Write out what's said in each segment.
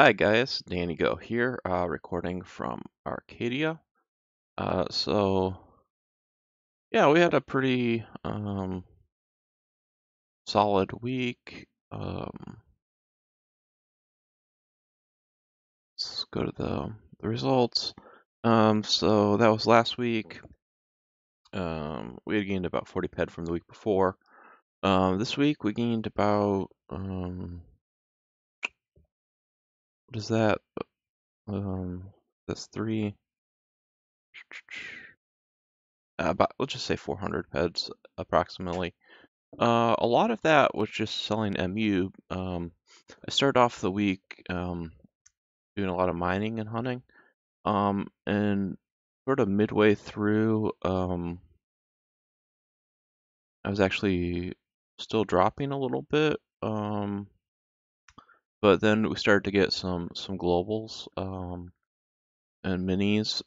Hi guys, Danny Go here, recording from Arcadia. So yeah, we had a pretty solid week. Let's go to the results. So that was last week. We had gained about 40 ped from the week before. This week we gained about what is that? That's three. About let's just say 400 peds approximately. A lot of that was just selling MU. I started off the week doing a lot of mining and hunting, and sort of midway through, I was actually still dropping a little bit, but then we started to get some globals and minis.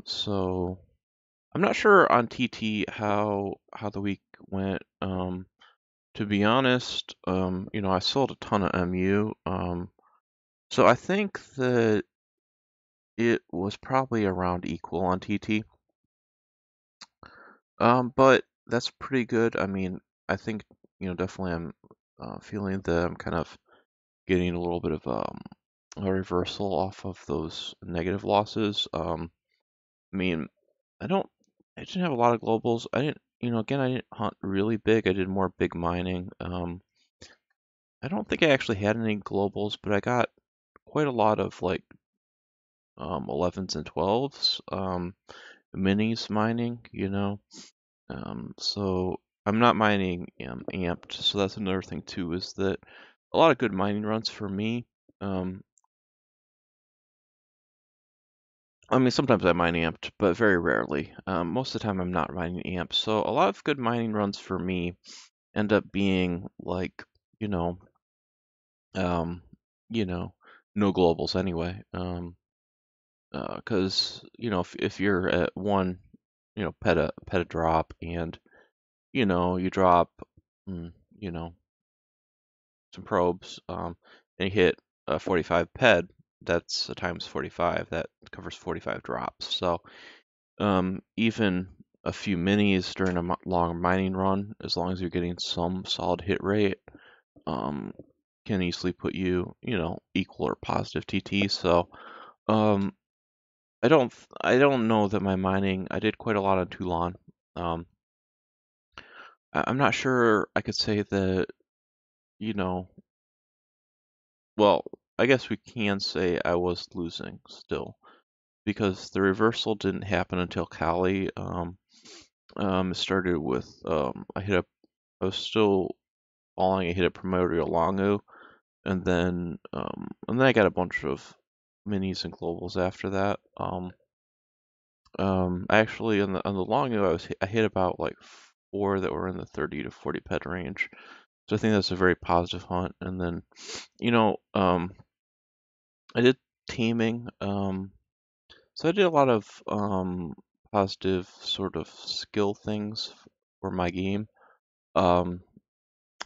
So I'm not sure on TT how the week went. To be honest, I sold a ton of MU. So I think that it was probably around equal on TT. But that's pretty good. I mean, I think, definitely I'm feeling that I'm kind of getting a little bit of a reversal off of those negative losses. I mean, I don't, I didn't have a lot of globals. I didn't, again, I didn't hunt really big. I did more big mining. I don't think I actually had any globals, but I got quite a lot of like 11s and 12s, minis mining. So I'm not mining amped. So that's another thing too, is that a lot of good mining runs for me. Um, I mean, sometimes I mine amped, but very rarely. Most of the time I'm not mining amped. So a lot of good mining runs for me end up being like, you know, um, you know, no globals anyway. Because if you're at one, pet a drop, and you drop, mm, you know, some probes, and you hit a 45 ped, that's a times 45. That covers 45 drops. So even a few minis during a long mining run, as long as you're getting some solid hit rate, um, can easily put you, equal or positive TT. So um, I don't know that my mining. I did quite a lot on Toulon. Um, I'm not sure I could say that, you know, well, I guess we can say I was losing still because the reversal didn't happen until Cali. It started with I was still falling. I hit a primordial Longu, and then I got a bunch of minis and globals after that. I actually on the Longu I hit about like four that were in the 30 to 40 pet range. So I think that's a very positive hunt. And then, you know, um, I did teaming. So I did a lot of positive sort of skill things for my game. Um,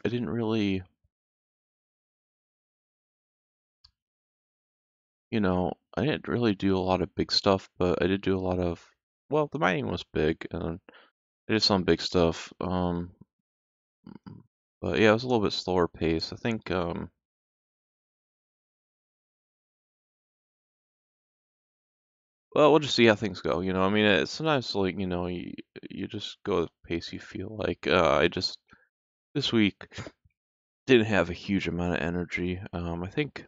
I didn't really, I didn't really do a lot of big stuff, but I did do a lot of, well, the mining was big, and I did some big stuff. But yeah, it was a little bit slower pace. I think, well, we'll just see how things go. I mean, it's sometimes like, you just go at the pace you feel like. I just, this week, didn't have a huge amount of energy. I think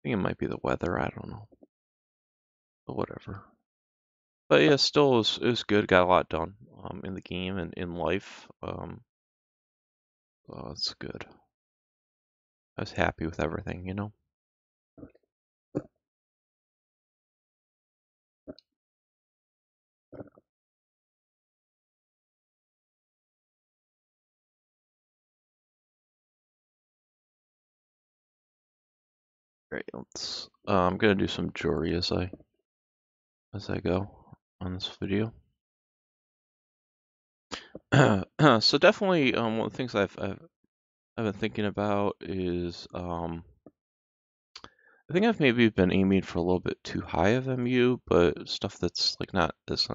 it might be the weather. I don't know, but whatever. But yeah, still it was good. Got a lot done in the game and in life. So it's good. I was happy with everything. Great. I'm gonna do some jewelry as I go on this video. So definitely one of the things I've I've been thinking about is I think I've maybe been aiming for a little bit too high of MU, but stuff that's like not as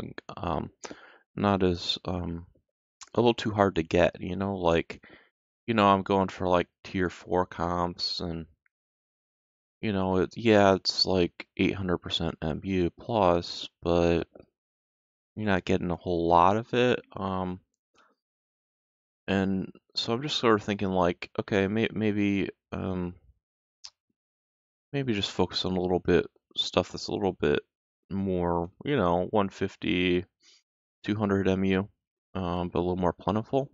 a little too hard to get, like I'm going for like tier 4 comps and it's like 800% MU plus, but you're not getting a whole lot of it. And so I'm just sort of thinking like, okay, maybe just focus on a little bit stuff that's a little bit more, 150, 200 MU, but a little more plentiful.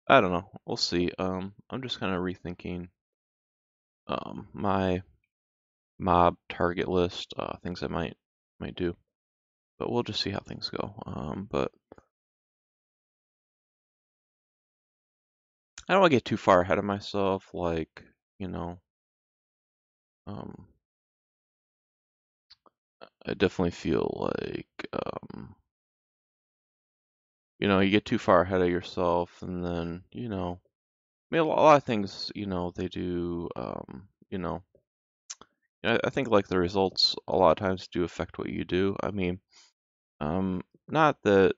I don't know. We'll see. I'm just kind of rethinking my mob target list, things I might do, but we'll just see how things go. But I don't want to get too far ahead of myself. Like, you know, um, I definitely feel like, you get too far ahead of yourself, and then, I mean, a lot of things, they do, I think like the results a lot of times do affect what you do. I mean, not that,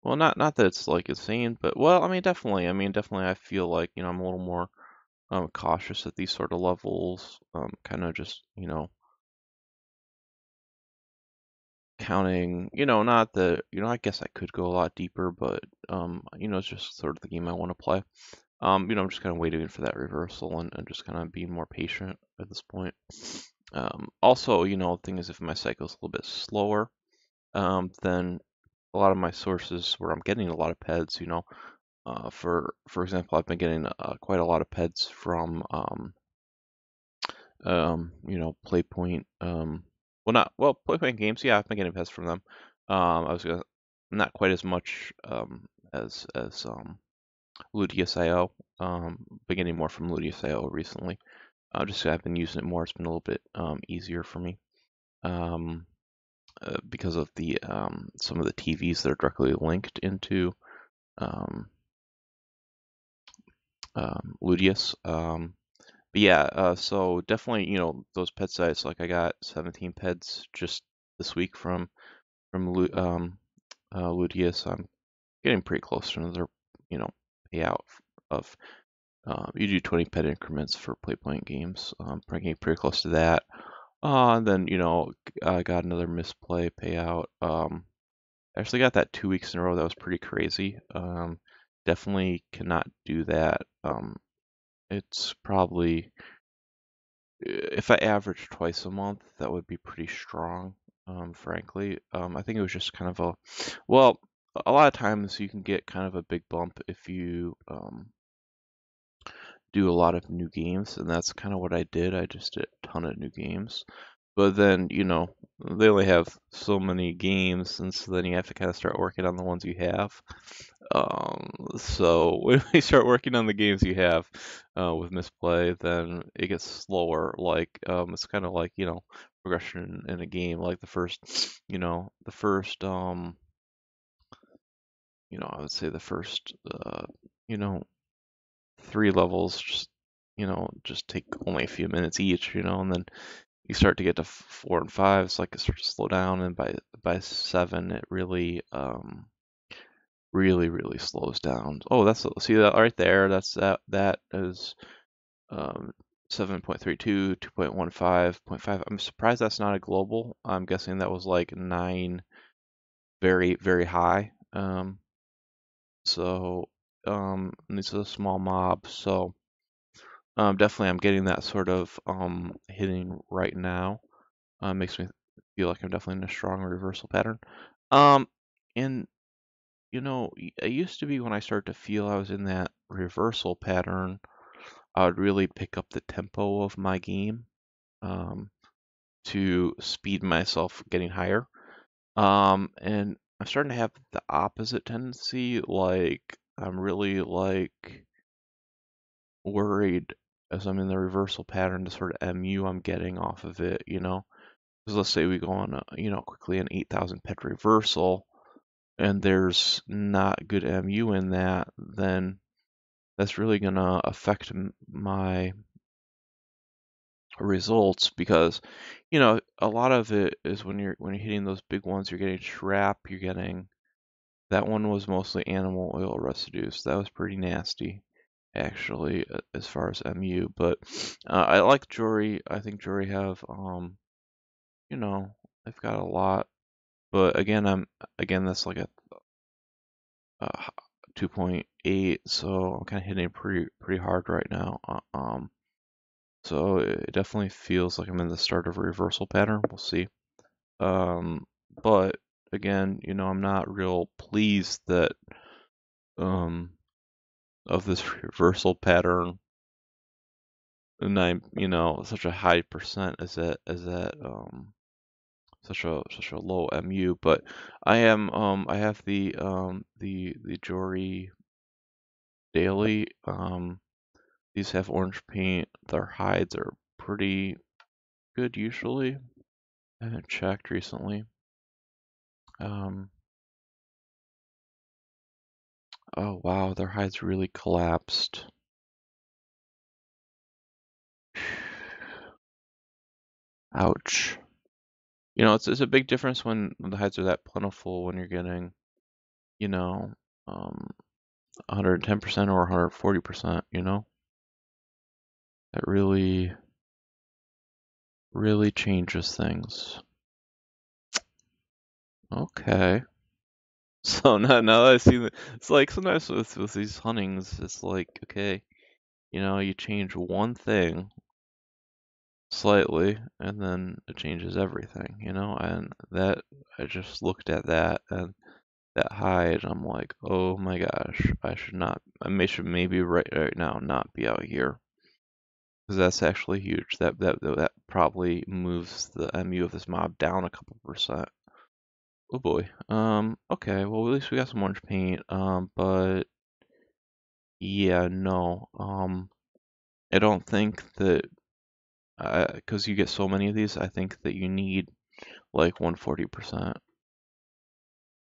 well, not that it's like insane, but well, I mean, definitely, I feel like, I'm a little more cautious at these sort of levels, kind of just, counting, not that, I guess I could go a lot deeper, but, it's just sort of the game I want to play. I'm just kind of waiting for that reversal and just kind of being more patient at this point. Also, the thing is, if my cycle's a little bit slower, then a lot of my sources where I'm getting a lot of PEDs, for example, I've been getting quite a lot of PEDs from Playpoint. Playpoint games. Yeah, I've been getting PEDs from them. I was gonna not quite as much as Ludius.io. Been getting more from Ludius.io recently. Just I've been using it more. It's been a little bit easier for me. Because of the some of the TVs that are directly linked into um, Ludius. But yeah, so definitely, those pet sites. Like I got 17 pets just this week from Ludius. I'm getting pretty close to another, you know, payout of you do 20 pet increments for Playpoint games. Getting pretty close to that. And then I got another misplay payout. I actually got that 2 weeks in a row. That was pretty crazy. Definitely cannot do that. It's probably if I average twice a month, that would be pretty strong. Frankly, I think it was just kind of well, a lot of times you can get kind of a big bump if you do a lot of new games, and that's kind of what I did. I just did a ton of new games. But then, they only have so many games, and so then you have to kind of start working on the ones you have. So when we start working on the games you have with misplay, then it gets slower. Like it's kind of like progression in a game. Like the first I would say the first you know 3 levels just take only a few minutes each. And then you start to get to 4 and 5. It's like it starts to slow down, and by 7, it really slows down. Oh, see that right there? That is um 7.32, 2.15, 0.5. I'm surprised that's not a global. I'm guessing that was like 9 very, very high. So and these are small mobs, so definitely I'm getting that sort of hitting right now. Makes me feel like I'm definitely in a strong reversal pattern. Um, and it used to be when I started to feel I was in that reversal pattern, I would really pick up the tempo of my game um, to speed myself getting higher. And I'm starting to have the opposite tendency. Like I'm really like worried as I'm in the reversal pattern, the sort of MU I'm getting off of it. Because let's say we go on quickly an 8,000 pet reversal. and there's not good MU in that, then that's really gonna affect my results, because a lot of it is when you're hitting those big ones, you're getting shrap, you're getting that one was mostly animal oil residues. That was pretty nasty, actually, as far as MU. But I like Jory. I think Jory have they've got a lot. But again that's like a 2.8, so I'm kind of hitting it pretty hard right now. So it definitely feels like I'm in the start of a reversal pattern. We'll see. Um, but again, I'm not real pleased that um of this reversal pattern, and I'm such a high percent as that such a low MU. But I have the Jory daily. These have orange paint. Their hides are pretty good usually. I haven't checked recently. Um, oh wow, their hides really collapsed. Ouch. It's a big difference when the hides are that plentiful, when you're getting, you know, 110% or 140%, That really changes things. Okay. So now that I see that, it's like sometimes with these huntings, it's like, okay, you change one thing slightly and then it changes everything, and that I just looked at that and that hide, I'm like, oh my gosh, I should maybe right now not be out here, because that's actually huge. That probably moves the MU of this mob down a couple percent. Oh boy. Okay, well at least we got some orange paint. But yeah, no. I don't think that because you get so many of these, I think that you need like 140%.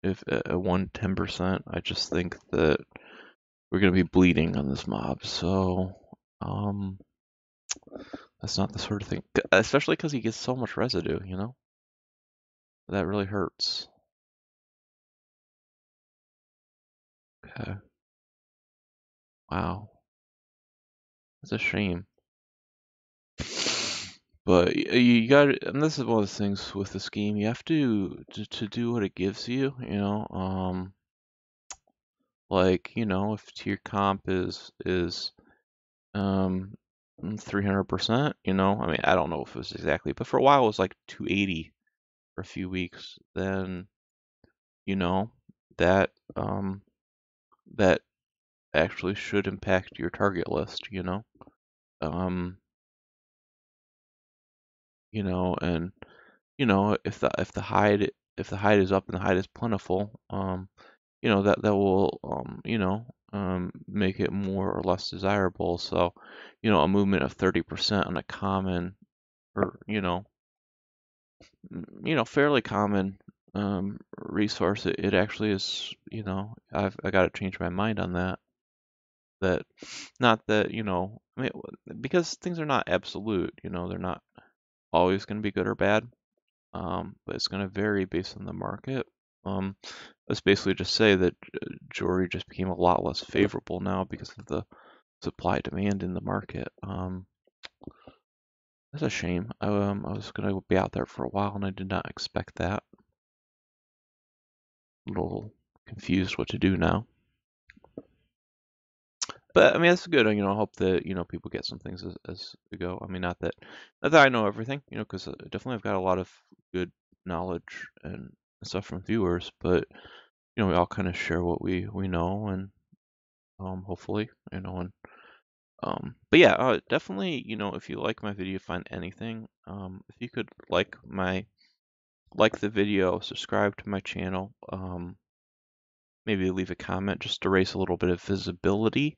If 110%, I just think that we're gonna be bleeding on this mob. So, um, that's not the sort of thing, especially because he gets so much residue, that really hurts. Okay. Wow. It's a shame. But you got, and this is one of the things with this game, you have to do what it gives you, like, if tier comp is um 300%, I mean, I don't know if it was exactly, but for a while it was like 280 for a few weeks, then, you know, that that actually should impact your target list, Um, and if the hide is up and the hide is plentiful, that will make it more or less desirable. So, a movement of 30% on a common, or fairly common resource, it actually is. I got to change my mind on that. That not that I mean, because things are not absolute. They're not always going to be good or bad. But it's going to vary based on the market. Um, let's basically just say that Jory just became a lot less favorable now because of the supply demand in the market. That's a shame. I was going to be out there for a while and I did not expect that. A little confused what to do now. But I mean, that's good. I hope that people get some things as we go. I mean, not that I know everything, because definitely I've got a lot of good knowledge and stuff from viewers, but we all kind of share what we know, and hopefully, but yeah, definitely, if you like my video, find anything, if you could like the video, subscribe to my channel, maybe leave a comment just to raise a little bit of visibility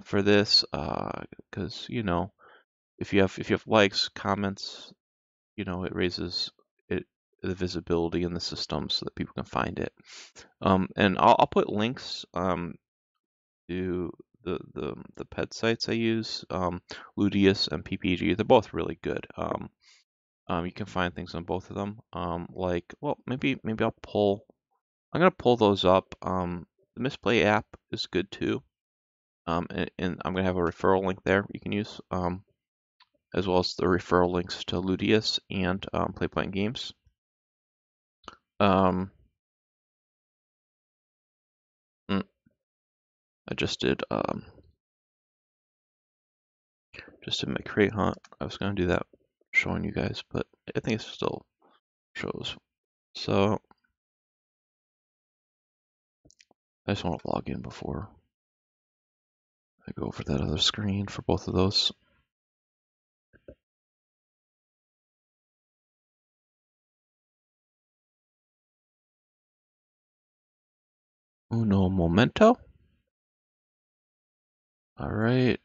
for this, because if you have likes, comments, it raises it the visibility in the system so that people can find it. And I'll put links to the pet sites I use, Ludius and PPG. They're both really good. You can find things on both of them. Like, well, maybe I'll pull. I'm gonna pull those up. The Misplay app is good too. And I'm gonna have a referral link there you can use, as well as the referral links to Ludius and Playpoint Games. Mm, I just did my crate hunt. I was gonna do that, showing you guys, but I think it still shows. So I just want to log in before I go over that other screen for both of those. Uno momento. All right.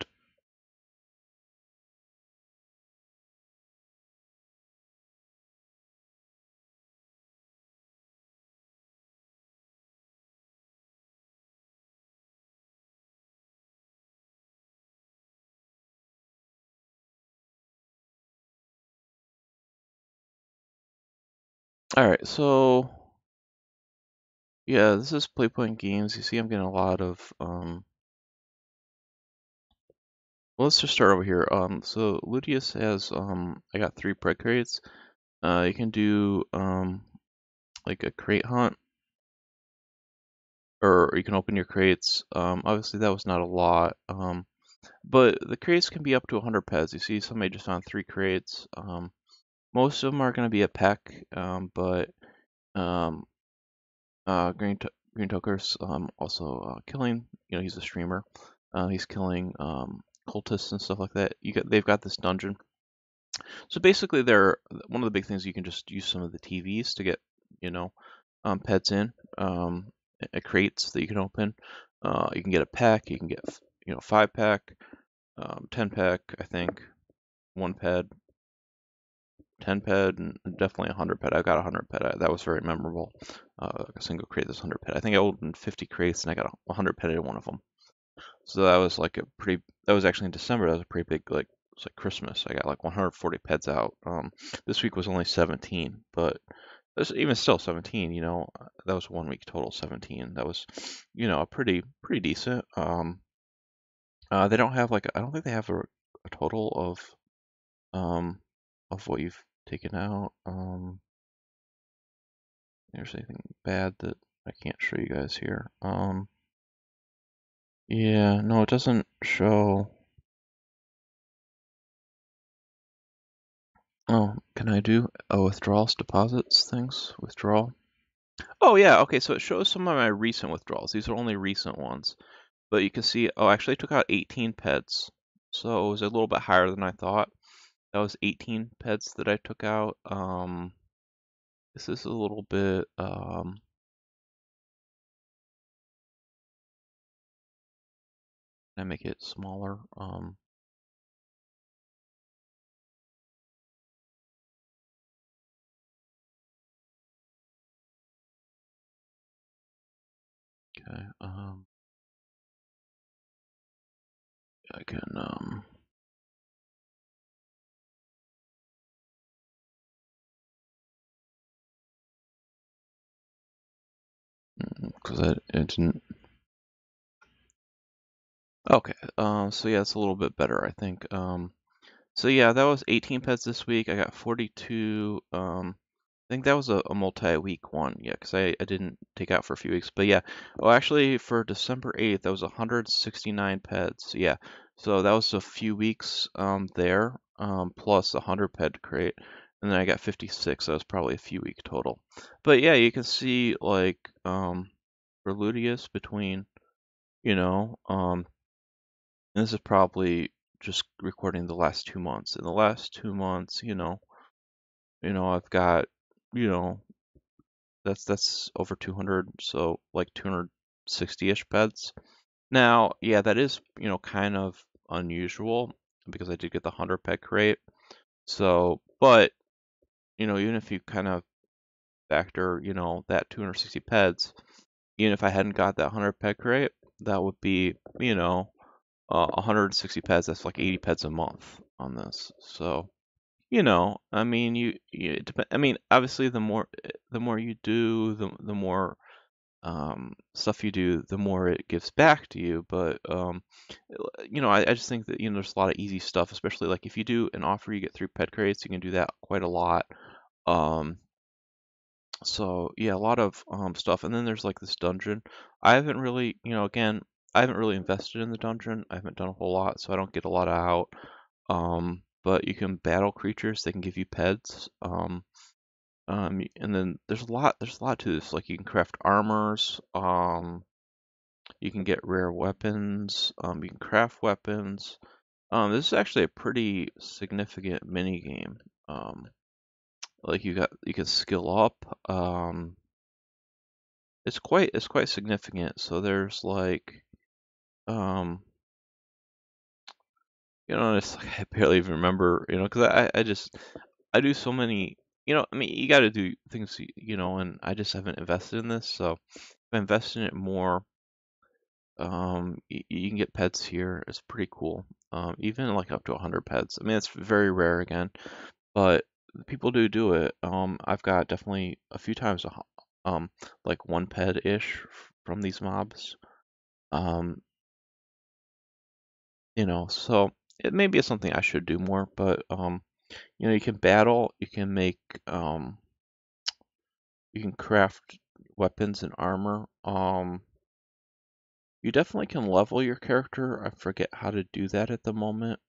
All right, so yeah, this is Playpoint Games. You see I'm getting a lot of well, let's just start over here. So Ludius has I got 3 pred crates. You can do like a crate hunt, or you can open your crates. Obviously that was not a lot. But the crates can be up to 100 peds. You see somebody just found 3 crates. Most of them are going to be a peck, but um, Green Toker's also killing. You know, he's a streamer. He's killing cultists and stuff like that. They've got this dungeon. So basically, they're one of the big things. You can just use some of the TVs to get, you know, pets in, crates that you can open. You can get a pack. You can get, 5-pack, 10-pack. I think 1 ped, 10-ped, and definitely 100-ped. I got 100-ped. That was very memorable. A single crate that's 100-ped. I think I opened 50 crates and I got 100-ped in one of them. So that was like that was actually in December. That was a pretty big, like, it was like Christmas. I got like 140 peds out. This week was only 17, but even still 17, that was 1 week total 17. That was, a pretty decent. They don't have I don't think they have a total of what you've taken out. There's anything bad that I can't show you guys here. Yeah, no, it doesn't show. Oh, can I do withdrawals, deposits, things? Withdrawal? Oh, yeah, okay, so it shows some of my recent withdrawals. These are only recent ones. But you can see, oh, actually I took out 18 peds. So it was a little bit higher than I thought. That was 18 peds that I took out. This is a little bit, can I make it smaller? Okay, I can, because it didn't. Okay, so yeah, it's a little bit better, I think. So yeah, that was 18 pets this week. I got 42. I think that was a multi-week one, yeah, because I didn't take out for a few weeks. But yeah, oh, actually for December 8th, that was 169 pets. Yeah, so that was a few weeks there, plus a 100 ped crate, and then I got 56. That was probably a few week total. But yeah, you can see like for Ludius between, you know, and this is probably just recording the last 2 months. In the last 2 months, I've got, you know, that's over 200, so like 260-ish pets. Now, yeah, that is, kind of unusual because I did get the 100 pet crate. So, but, even if you kind of factor, that 260 peds, even if I hadn't got that 100 ped crate, that would be, 160 peds. That's like 80 peds a month on this. So, I mean, it depend. I mean, obviously, the more you do, the more stuff you do, the more it gives back to you. But I just think that there's a lot of easy stuff, especially like if you do an offer, you get 3 ped crates. You can do that quite a lot. Um, so yeah, a lot of stuff. And then there's like this dungeon. I haven't really, again, I haven't really invested in the dungeon. I haven't done a whole lot, so I don't get a lot out. But you can battle creatures. They can give you peds. And then there's a lot to this. Like you can craft armors. You can get rare weapons. You can craft weapons. This is actually a pretty significant mini game. Like you can skill up. It's quite significant. So there's like um, it's like I barely even remember, because I do so many, I mean, you got to do things, and I just haven't invested in this. So if I invest in it more, you can get pets here. It's pretty cool. Even like up to 100 pets. I mean, it's very rare again, but people do it. I've got definitely a few times, like 1 ped-ish from these mobs. Um, so it maybe is something I should do more, but you can battle, um, you can craft weapons and armor. You definitely can level your character. I forget how to do that at the moment.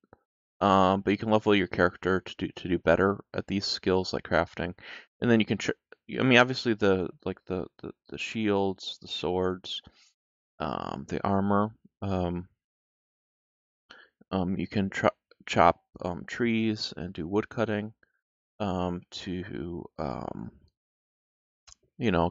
But you can level your character to do better at these skills like crafting, and then you can. I mean, obviously the shields, the swords, the armor. Um, you can chop trees and do wood cutting to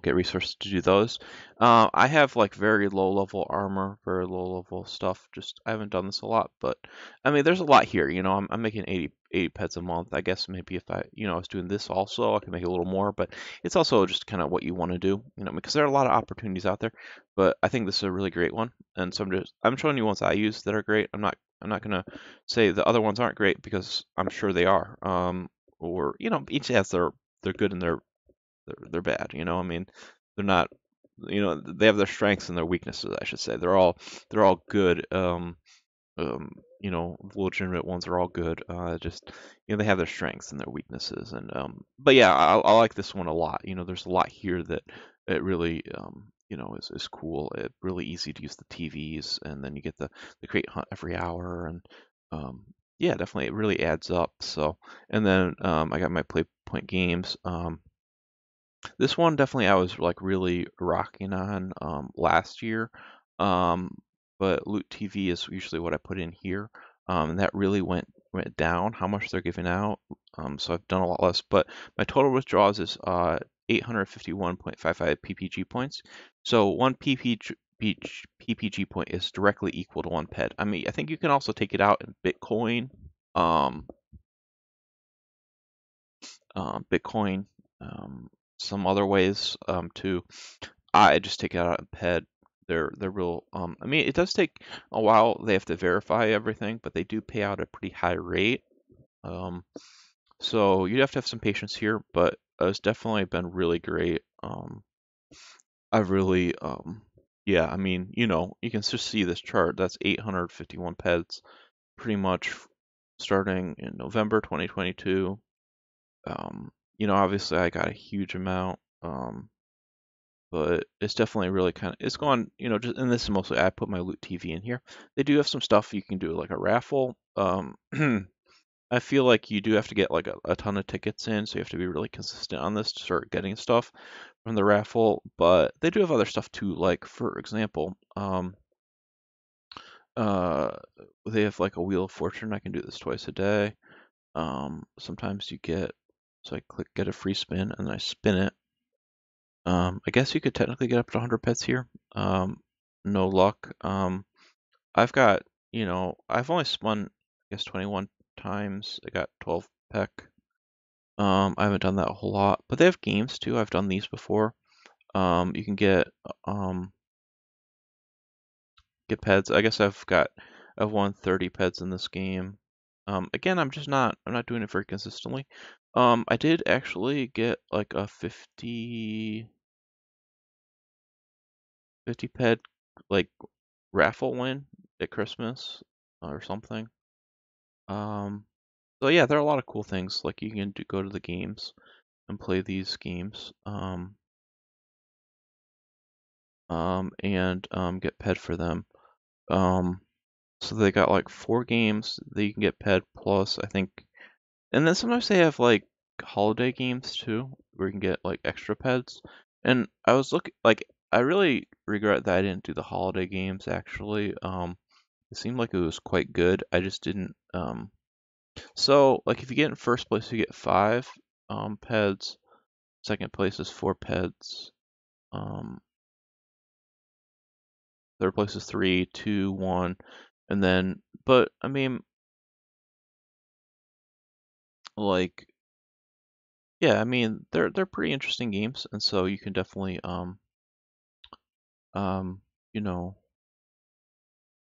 get resources to do those. I have like very low level armor, very low level stuff. Just I haven't done this a lot, but I mean, there's a lot here. I'm making 80 pets a month. I guess maybe if I was doing this also, I could make a little more, but it's also just kind of what you want to do, because there are a lot of opportunities out there. But I think this is a really great one, and so I'm showing you ones I use that are great. I'm not gonna say the other ones aren't great because I'm sure they are. Or each has they're good and they're bad. I mean, they're not. They have their strengths and their weaknesses. I should say they're all good. The legitimate ones are all good. Just they have their strengths and their weaknesses. And but yeah, I like this one a lot. There's a lot here that it really is cool. It's really easy to use the TVs, and then you get the crate hunt every hour, and yeah, definitely it really adds up. So and then I got my play point games. This one definitely I was like really rocking on last year. Um, but Loot TV is usually what I put in here. And that really went down how much they're giving out. So I've done a lot less, but my total withdrawals is 851.55 PPG points. So one PPG point is directly equal to 1 ped. I mean, I think you can also take it out in Bitcoin. Um, Bitcoin, some other ways too. I just take it out in ped. They're real. I mean, it does take a while. They have to verify everything, but they do pay out a pretty high rate. Um, so you have to have some patience here, but it's definitely been really great. I've really, yeah. I mean, you can just see this chart. That's 851 peds, pretty much starting in November 2022. Obviously I got a huge amount, but it's definitely really it's gone, just, and this is mostly, I put my Loot TV in here. They do have some stuff you can do, like a raffle. I feel like you do have to get like a ton of tickets in, so you have to be really consistent on this to start getting stuff from the raffle, but they do have other stuff too, like for example, uh, they have like a Wheel of Fortune. I can do this twice a day. Sometimes you get, so I click get a free spin and then I spin it. I guess you could technically get up to 100 pets here. No luck. I've got, I've only spun, I guess, 21 times. I got 12 peck. I haven't done that a whole lot, but they have games too. I've done these before. You can um get pets. I guess I've won 30 pets in this game. Again, I'm not doing it very consistently. I did actually get like a 50 pet like raffle win at Christmas or something. Um, so yeah, there are a lot of cool things. Like you can go to the games and play these games. And get pet for them. Um, so they got like 4 games that you can get pet plus, I think. And then sometimes they have like holiday games too, where you can get like extra pets. And I was looking like I really regret that I didn't do the holiday games actually. It seemed like it was quite good. I just didn't so like if you get in first place you get 5 pets. Second place is 4 pets. Um Third place is 3, 2, 1. And then but I mean like yeah, I mean they're pretty interesting games and so you can definitely um you know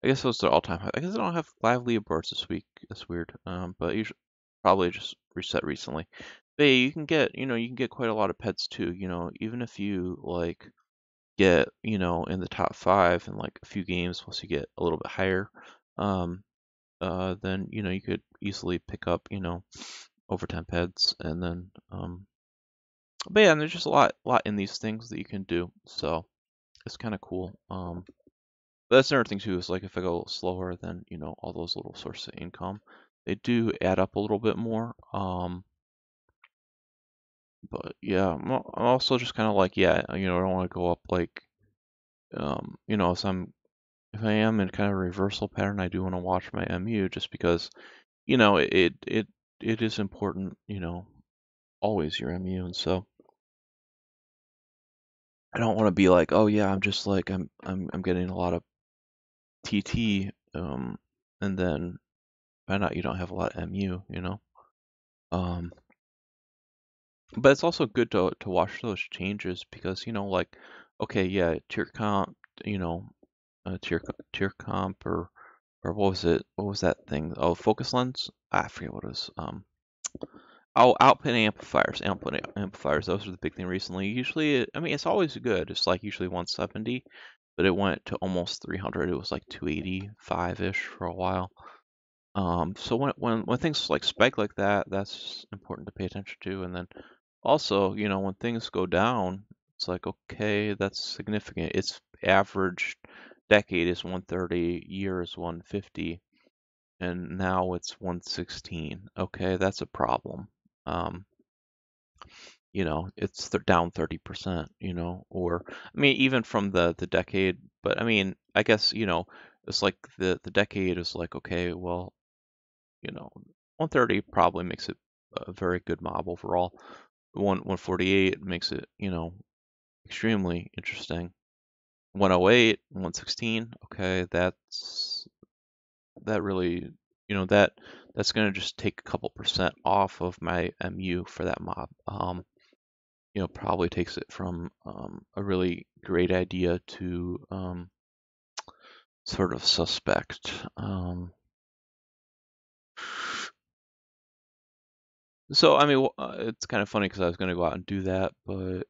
I guess those are all-time high. I guess I don't have live leaderboards this week. That's weird. But you should probably just reset recently. But yeah, you can get quite a lot of pets too. Even if you like get, in the top 5 in like a few games, plus you get a little bit higher, um, then you could easily pick up, over 10 pets, and then, but yeah, and there's just a lot in these things that you can do. So it's kind of cool. But that's another thing too, is like if I go a little slower, then all those little sources of income, they do add up a little bit more. But yeah, I'm also just kind of like, yeah, I don't want to go up like, if I am in kind of a reversal pattern, I do want to watch my MU just because, it is important, always your MU, and so I don't want to be like, oh yeah, I'm just like I'm getting a lot of TT, and then find out you don't have a lot of MU. Um, but it's also good to watch those changes because like, okay, yeah, tier comp, you know, tier comp or what was it? What was that thing? Oh, focus lens. I forget what it was. Oh, output amplifiers. Those are the big thing recently. Usually, I mean, it's always good. It's like usually 170, but it went to almost 300. It was like 285-ish for a while. So when things like spike like that, that's important to pay attention to. And then also, when things go down, it's like, okay, that's significant. Its average decade is 130, year is 150, and now it's 116. Okay, that's a problem. Um, it's down 30%, or I mean, even from the decade, but I mean, I guess, it's like the decade is like, okay, well, 130 probably makes it a very good mob overall. 148 makes it, extremely interesting. 108, 116, okay, that really, that's gonna just take a couple percent off of my MU for that mob. Probably takes it from a really great idea to sort of suspect. So I mean, it's kind of funny because I was gonna go out and do that, but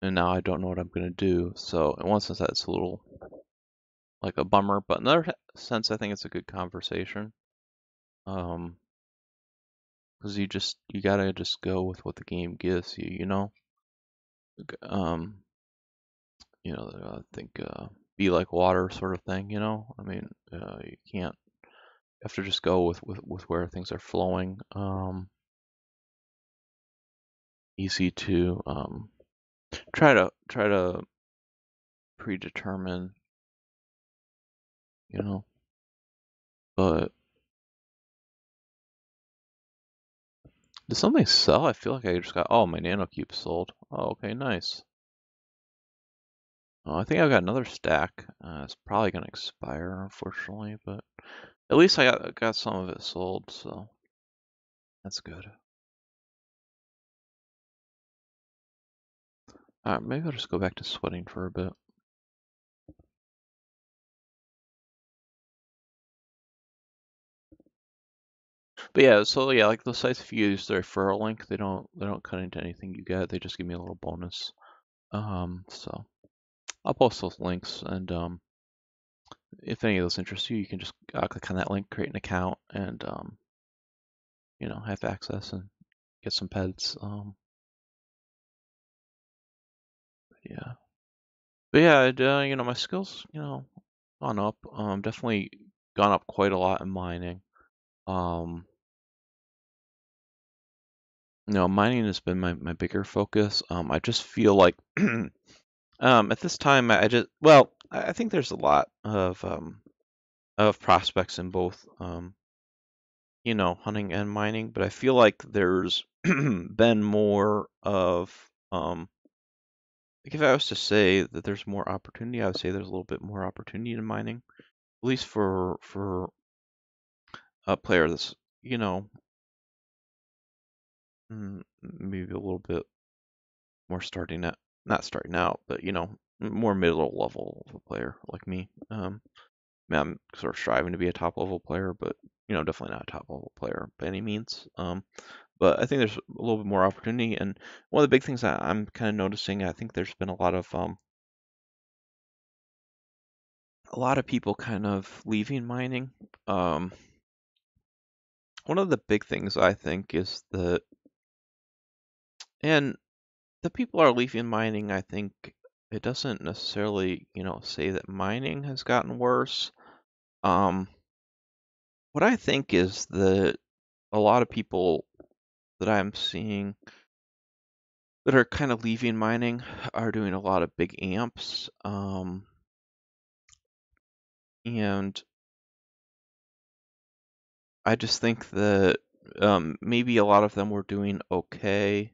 and now I don't know what I'm gonna do. So in one sense, that's a little like a bummer, but in another sense, I think it's a good conversation. Because you gotta just go with what the game gives you, you know. Um, I think be like water sort of thing, you know. I mean, you can't. You have to just go with where things are flowing. Easy to try to predetermine, you know. But did something sell? I feel like I just got. Oh, my nano cube sold. Oh, okay, nice. Oh, I think I've got another stack. It's probably gonna expire, unfortunately, but at least I got some of it sold, so that's good. Maybe I'll just go back to sweating for a bit. But yeah, so yeah, like those sites, if you use their referral link, they don't cut into anything you get. They just give me a little bonus. So I'll post those links, and if any of those interest you, you can just click on that link, create an account, and have access and get some pets. Yeah, but yeah, my skills, gone up. Definitely gone up quite a lot in mining. Um, Mining has been my bigger focus. I just feel like at this time, I just well, I think there's a lot of prospects in both hunting and mining, but I feel like there's been more of like if I was to say that there's more opportunity, I would say there's a little bit more opportunity in mining, at least for a player that's you know maybe a little bit more starting at not starting out, but more middle level of a player like me. I'm sort of striving to be a top level player, but definitely not a top level player by any means. But I think there's a little bit more opportunity, and one of the big things that I'm kind of noticing, I think there's been a lot of people kind of leaving mining. Um, One of the big things I think is that, and the people are leaving mining, I think it doesn't necessarily, say that mining has gotten worse. Um, what I think is that a lot of people that I'm seeing that are kind of leaving mining are doing a lot of big amps. And I just think that maybe a lot of them were doing okay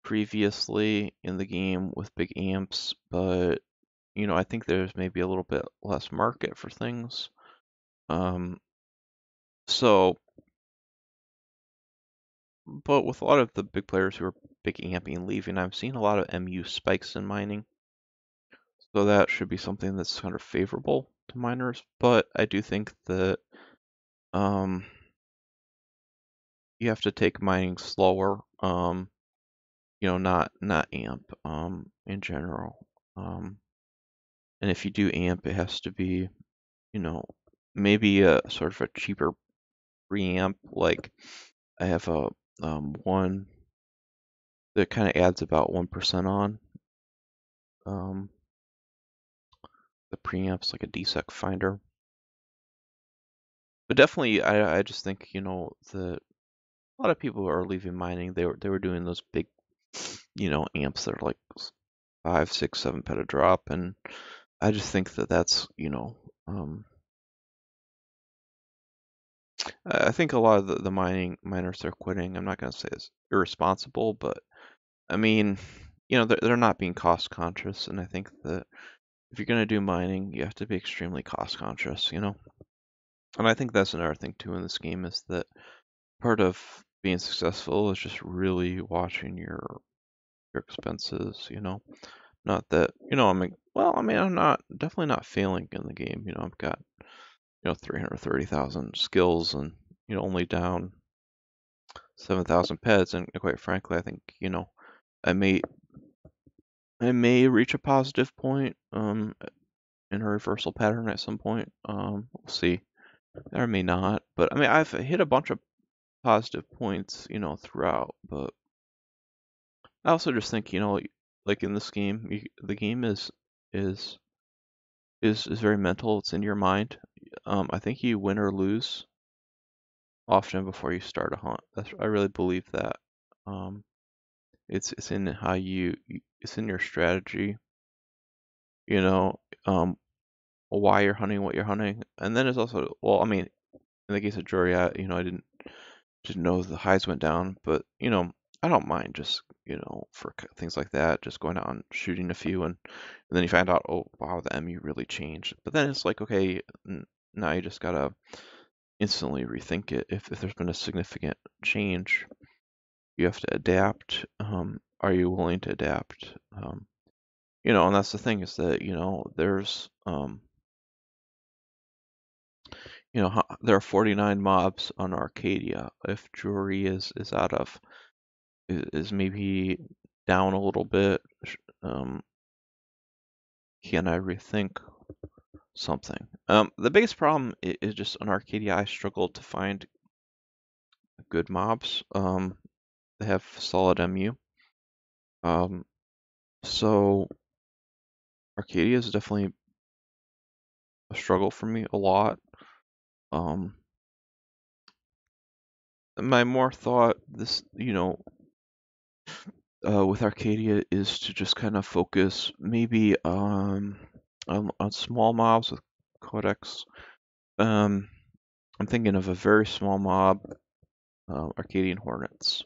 previously in the game with big amps, but I think there's maybe a little bit less market for things. Um, so, but with a lot of the big players who are big amping and leaving, I'm seeing a lot of MU spikes in mining. So that should be something that's kind of favorable to miners. But I do think that um, you have to take mining slower. Not amp in general. And if you do amp, it has to be, you know, maybe a sort of a cheaper preamp. Like I have a one that kind of adds about 1% on. Um, the preamp's like a DSEC finder. But definitely, I just think, a lot of people are leaving mining. They were doing those big, amps that are like 5, 6, 7 peta drop, and I just think that that's, I think a lot of the miners are quitting. I'm not going to say it's irresponsible, but I mean, they're not being cost conscious, and I think that if you're going to do mining, you have to be extremely cost conscious. And I think that's another thing too in this game is that part of being successful is just really watching your expenses. Not that, I'm not definitely not failing in the game. I've got 330,000 skills and only down 7,000 pets, and quite frankly, I think I may I may reach a positive point in a reversal pattern at some point. We'll see. Or may not, but I mean I've hit a bunch of positive points throughout, but I also just think like in this game, the game is is very mental. It's in your mind. I think you win or lose often before you start a hunt. I really believe that. Um, it's in how it's in your strategy, you know, um, why you're hunting, what you're hunting, and then it's also well, I mean, in the case of Jory, I didn't know the highs went down, but I don't mind just for things like that, just going out and shooting a few, and then you find out, oh wow, the MU really changed. But then it's like, okay, now you just gotta instantly rethink it if there's been a significant change. you have to adapt. Are you willing to adapt? You know, and that's the thing is that, you know, there's, you know, there are 49 mobs on Arcadia. If jewelry is out of, is maybe down a little bit, um, can I rethink something? The biggest problem is just on Arcadia, I struggle to find good mobs, that have solid MU. So Arcadia is definitely a struggle for me a lot. Um, my more thought this, you know, with Arcadia is to just kind of focus maybe on small mobs with codex. Um, I'm thinking of a very small mob, Arcadian Hornets.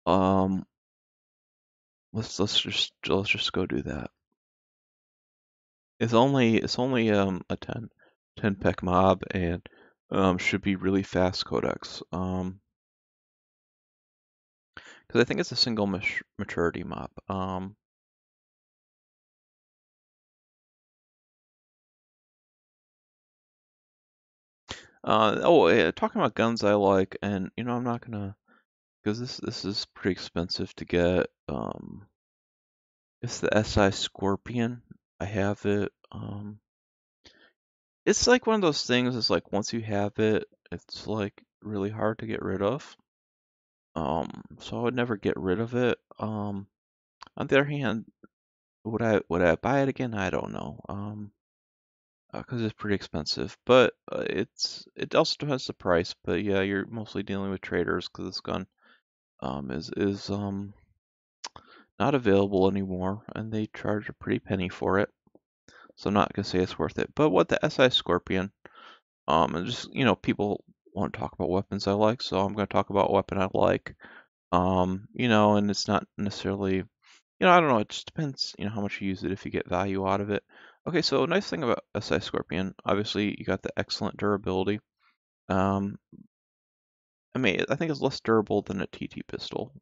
Um, let's just go do that. It's only a 10 pec mob and should be really fast codex. Because I think it's a single maturity mob. Yeah, talking about guns I like, and you know I'm not gonna because this is pretty expensive to get. It's the SI Scorpion. I have it. It's like one of those things. It's like once you have it, it's like really hard to get rid of. So I would never get rid of it. On the other hand, would I buy it again? I don't know. Because it's pretty expensive, but it also depends the price. But yeah, you're mostly dealing with traders because this gun is not available anymore, and they charge a pretty penny for it. So I'm not gonna say it's worth it. But what the SI Scorpion, and just you know, people want to talk about weapons I like, so I'm gonna talk about a weapon I like. You know, and it's not necessarily, you know, I don't know. It just depends, you know, how much you use it if you get value out of it. Okay, so nice thing about SI Scorpion, obviously you got the excellent durability. Um, I mean, I think it's less durable than a TT pistol.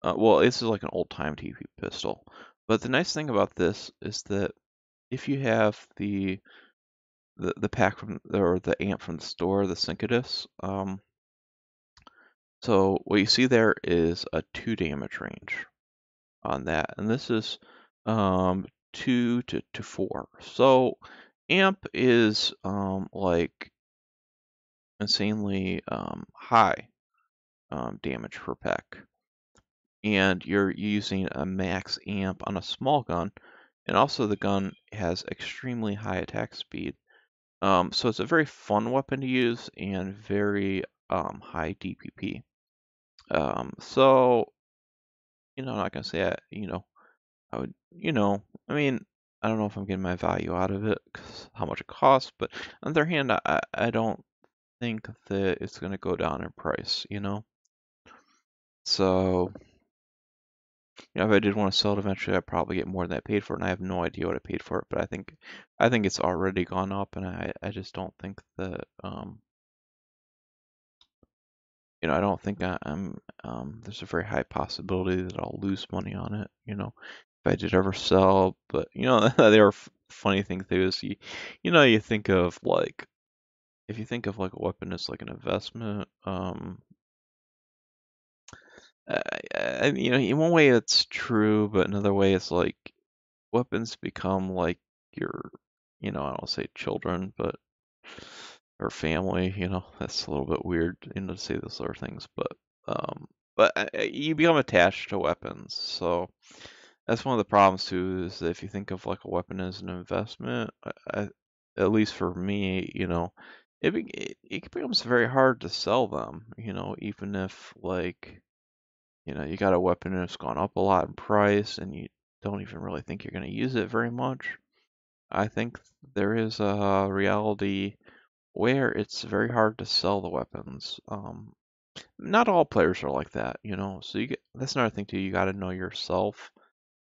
Well, this is like an old-time TT pistol. But the nice thing about this is that if you have the pack from or the amp from the store, the Syncadus, so what you see there is a 2 damage range on that, and this is 2 to 4. So amp is like insanely high damage per pack, and you're using a max amp on a small gun, and also the gun has extremely high attack speed. So it's a very fun weapon to use and very high DPP. So you know, I'm not gonna say you know, I would, you know, I mean, I don't know if I'm getting my value out of it because how much it costs, but on the other hand, I don't think that it's gonna go down in price, you know. So you know, if I did want to sell it eventually, I'd probably get more than I paid for it, and I have no idea what I paid for it, but I think it's already gone up, and I just don't think that you know, I don't think I'm there's a very high possibility that I'll lose money on it, you know, if I did ever sell. But you know, there are funny thing too is you know, you think of like if you think of like a weapon as like an investment, you know, in one way it's true, but another way it's like weapons become like your, you know, I don't say children, but or family, you know, that's a little bit weird, you know, to say those sort of things, um, but you become attached to weapons, so that's one of the problems too, is that if you think of like a weapon as an investment, at least for me, you know, it becomes very hard to sell them, you know, even if like, you know, you got a weapon and it's gone up a lot in price and you don't even really think you're going to use it very much. I think there is a reality where it's very hard to sell the weapons. Not all players are like that, you know. So that's another thing too. You got to know yourself.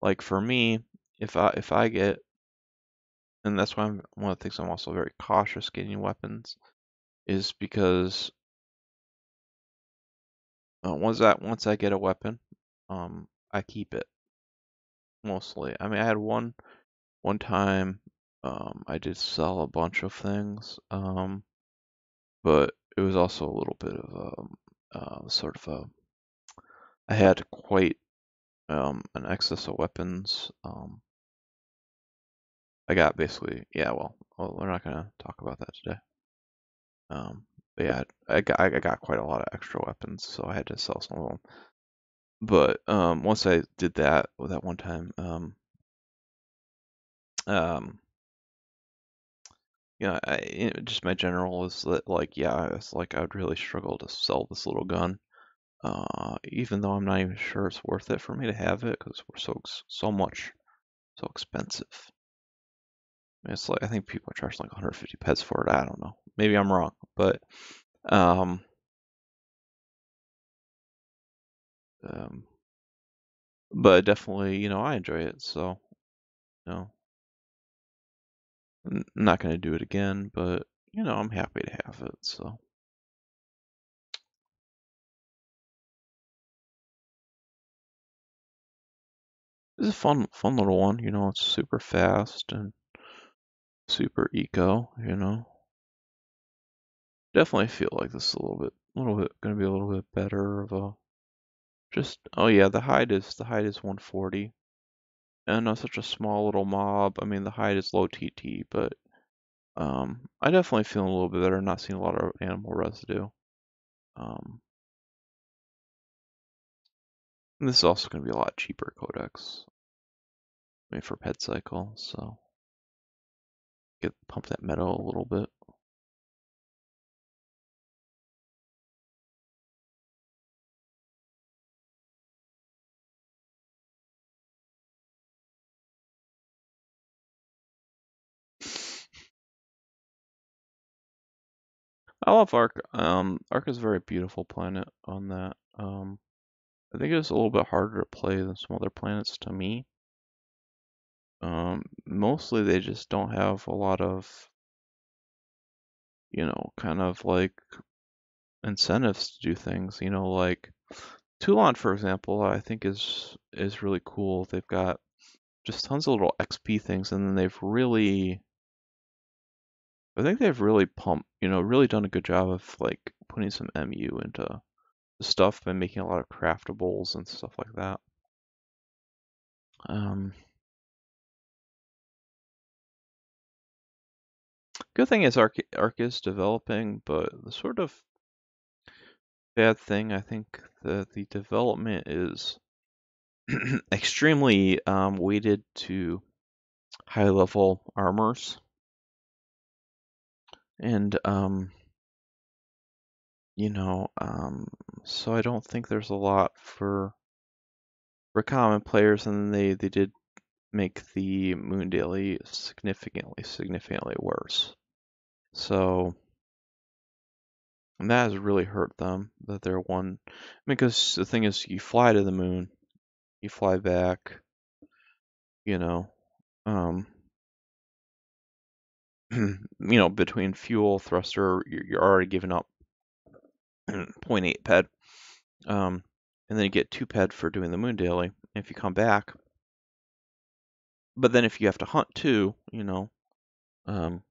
Like for me, if I get, and that's why one of the things I'm also very cautious getting weapons is because once I get a weapon, I keep it mostly. I mean, I had one time, I did sell a bunch of things, but it was also a little bit of sort of a I had quite an excess of weapons. I got basically, yeah. Well, we're not gonna talk about that today. But yeah, I got quite a lot of extra weapons, so I had to sell some of them. But once I did that, well, that one time, um, just my general is that like, yeah, it's like I would really struggle to sell this little gun. Even though I'm not even sure it's worth it for me to have it because we're so expensive. It's like I think people are charging like 150 pets for it. I don't know. Maybe I'm wrong, but um, um, but definitely, I enjoy it. So, you know, I'm not gonna do it again, but I'm happy to have it. So it's a fun little one. It's super fast and super eco. Definitely feel like this is a little bit gonna be a little bit better of a just. Oh yeah, the height is 140. And such a small little mob. I mean, the height is low TT, but I definitely feel a little bit better. Not seeing a lot of animal residue. Um, and this is also going to be a lot cheaper codex. I mean, for pet cycle, so pump that meadow a little bit. I love Ark. Ark is a very beautiful planet on that. I think it's a little bit harder to play than some other planets to me. Mostly they just don't have a lot of, kind of like incentives to do things. Like Toulon, for example, I think is really cool. They've got just tons of little XP things, and then I think they've really pumped, really done a good job of like putting some MU into the stuff and making a lot of craftables and stuff like that. Um, Good thing is Arc is developing, but the sort of bad thing I think that the development is extremely weighted to high level armors, and so I don't think there's a lot for common players, and they did make the Moon Daily significantly worse. So, and that has really hurt them that they're one. Because the thing is, you fly to the moon, you fly back, you know, um, between fuel, thruster, you're already giving up zero point 0.8 ped, and then you get 2 ped for doing the Moon Daily. If you come back, but then if you have to hunt too, um,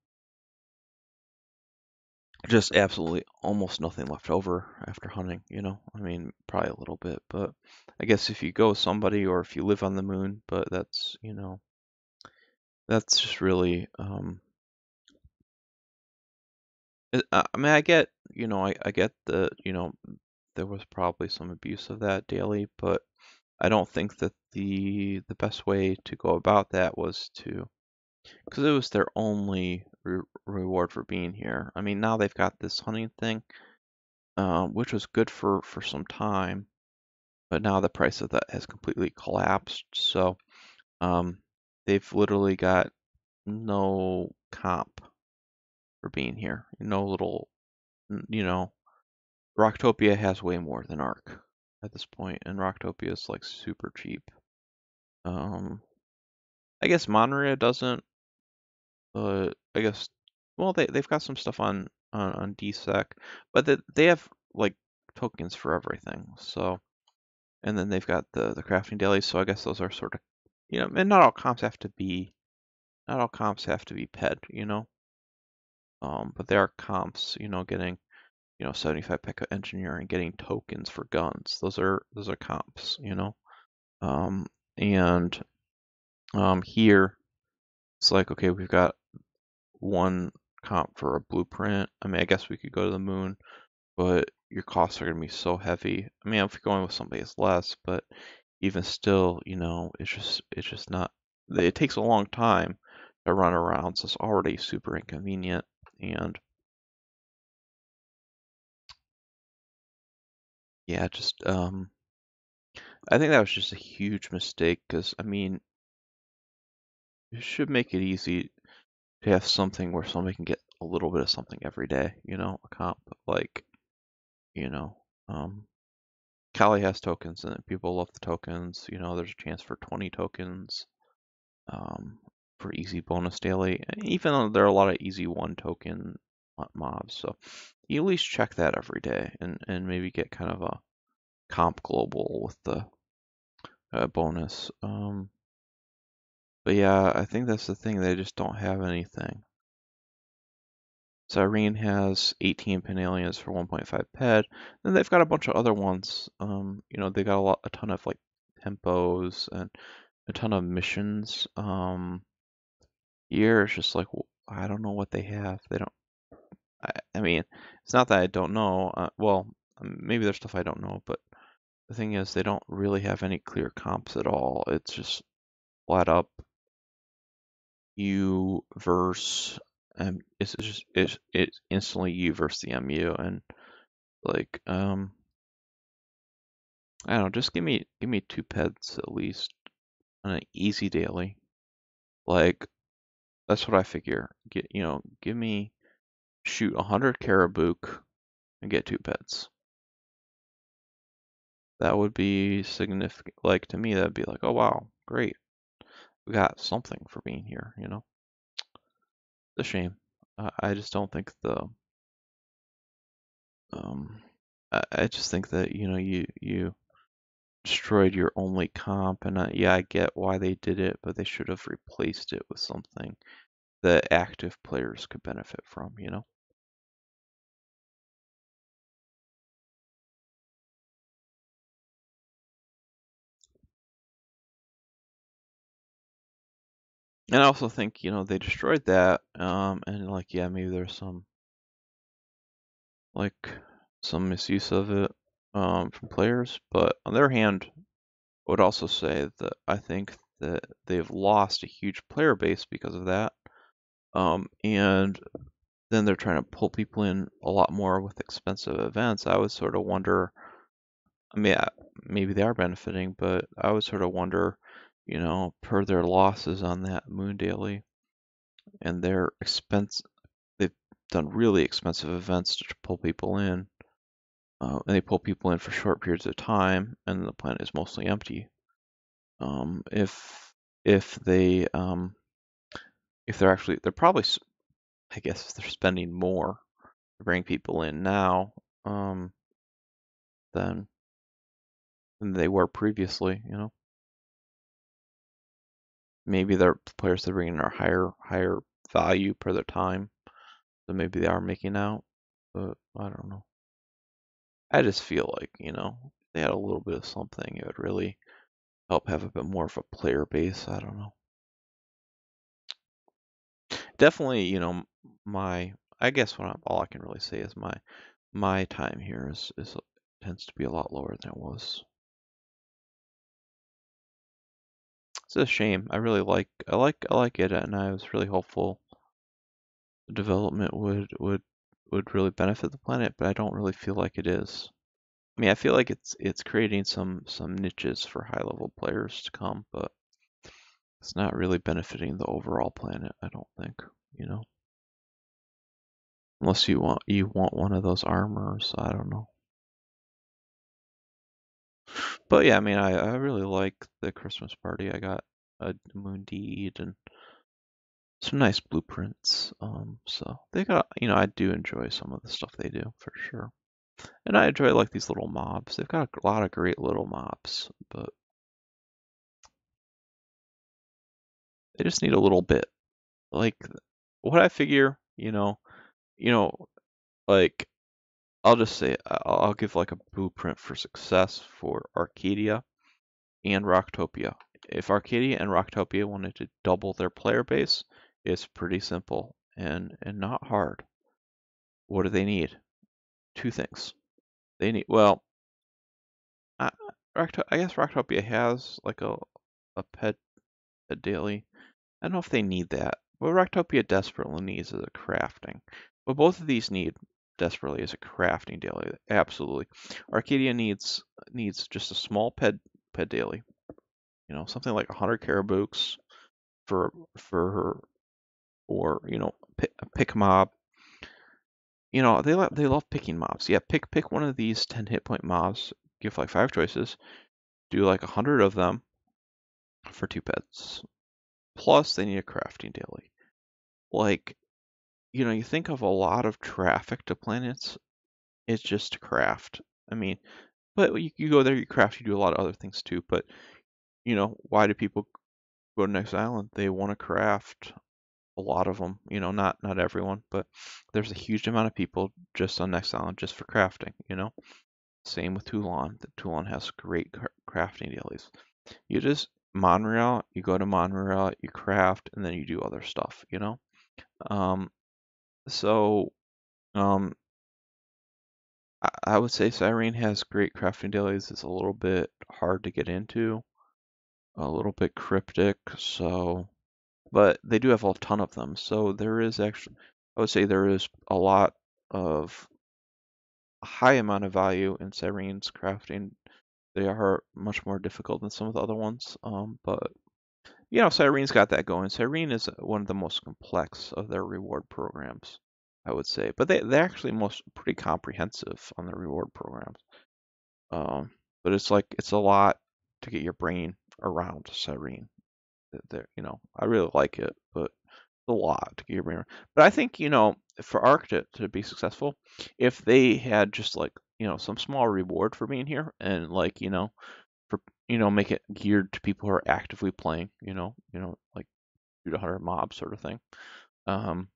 just absolutely almost nothing left over after hunting, I mean, probably a little bit, but I guess if you go with somebody or if you live on the moon, but that's just really, I mean, I get, I get the, there was probably some abuse of that daily, but I don't think that the best way to go about that was because it was their only reward for being here. I mean, now they've got this hunting thing, which was good for some time, but now the price of that has completely collapsed. So um, they've literally got no comp for being here. No little, Rocktopia has way more than Arc at this point, and Rocktopia is like super cheap. Um, I guess Monterey doesn't, but I guess well they've got some stuff on DSec, but they have like tokens for everything. So, and then they've got the crafting dailies. So I guess those are sort of, and not all comps have to be ped, but there are comps, getting 75 Pekka engineering, getting tokens for guns. Those are comps, Um, and here it's like, okay, we've got one comp for a blueprint. I mean, I guess we could go to the moon, but your costs are going to be so heavy. I mean, if you're going with somebody, it's less, but even still, it's just not. It takes a long time to run around, so it's already super inconvenient. And yeah, I think that was just a huge mistake because I mean, it should make it easy to have something where somebody can get a little bit of something every day, a comp like, you know, um, Kali has tokens and people love the tokens. There's a chance for 20 tokens um, for easy bonus daily, even though there are a lot of easy one token mobs. So you at least check that every day and maybe get kind of a comp global with the bonus. But yeah, I think that's the thing. They just don't have anything. Cyrene has 18 pin aliens for 1.5 ped. Then they've got a bunch of other ones. They got a ton of like tempos and a ton of missions. Here it's just like I don't know what they have. They don't. I mean, it's not that I don't know. Well, maybe there's stuff I don't know, but the thing is, they don't really have any clear comps at all. It's just flat up you versus it's instantly you versus the MU and like I don't know, just give me two peds at least on an easy daily. Like that's what I figure. Give me shoot 100 Karabook and get two peds. That would be significant. Like to me, that'd be like, oh wow, great, we got something for being here. It's a shame. I just don't think um, I just think that you destroyed your only comp, and yeah, I get why they did it, but they should have replaced it with something that active players could benefit from. And I also think, they destroyed that, and like, yeah, maybe there's like some misuse of it, from players, but on the other hand, I would also say that I think that they've lost a huge player base because of that. And then they're trying to pull people in a lot more with expensive events. I would sort of wonder, I mean, maybe they are benefiting, but I would sort of wonder, per their losses on that Moon Daily and their expense, they've done really expensive events to pull people in, and they pull people in for short periods of time, and the planet is mostly empty. If they if they're probably, I guess they're spending more to bring people in now, um, than they were previously. Maybe their players they're bringing are higher value per their time, so maybe they are making out. But I don't know. I just feel like if they had a little bit of something, it would really help have a bit more of a player base. I don't know. Definitely, my I guess all I can really say is my time here is tends to be a lot lower than it was. It's a shame. I like it, and I was really hopeful the development would really benefit the planet, but I don't really feel like it is. I mean, I feel like it's creating some niches for high level players to come, but it's not really benefiting the overall planet, I don't think, you know. Unless you want one of those armors, I don't know. But yeah, I mean, I really like the Christmas party. I got a moon deed and some nice blueprints. So they got, I do enjoy some of the stuff they do for sure. And I enjoy like these little mobs. They've got a lot of great little mobs, but they just need a little bit. Like what I figure, you know, like I'll just say I'll give like a blueprint for success for Arcadia and Rocktopia. If Arcadia and Rocktopia wanted to double their player base, it's pretty simple and not hard. What do they need? Two things. They need, well, I, I guess Rocktopia has like a daily. I don't know if they need that. What Rocktopia desperately needs is a crafting. What both of these need desperately is a crafting daily. Absolutely. Arcadia needs just a small ped daily. Something like 100 caribooks for her, or pick mob. They love picking mobs. Yeah, pick one of these 10 hit point mobs. Give like 5 choices. Do like 100 of them for 2 pets. Plus, they need a crafting daily. Like, you think of a lot of traffic to planets. It's just to craft. I mean, but you go there, you craft, you do a lot of other things too. But why do people go to Next Island? They want to craft. A lot of them, not everyone, but there's a huge amount of people just on Next Island just for crafting. Same with Toulon. Toulon has great crafting dailies. You just Montreal, you go to Montreal, you craft, and then you do other stuff. Um, so um, I would say Cyrene has great crafting dailies. It's a little bit hard to get into, a little bit cryptic, but they do have a ton of them. So there is actually, I would say there is a high amount of value in Cyrene's crafting. They are much more difficult than some of the other ones, but Cyrene's got that going. Cyrene is one of the most complex of their reward programs, I would say. But they're actually pretty comprehensive on their reward programs. But it's a lot to get your brain around Cyrene. I really like it, but it's a lot to get your brain around. But I think, for Arc to be successful, if they had just like, some small reward for being here and like, for make it geared to people who are actively playing, like shoot 100 mobs sort of thing. Um,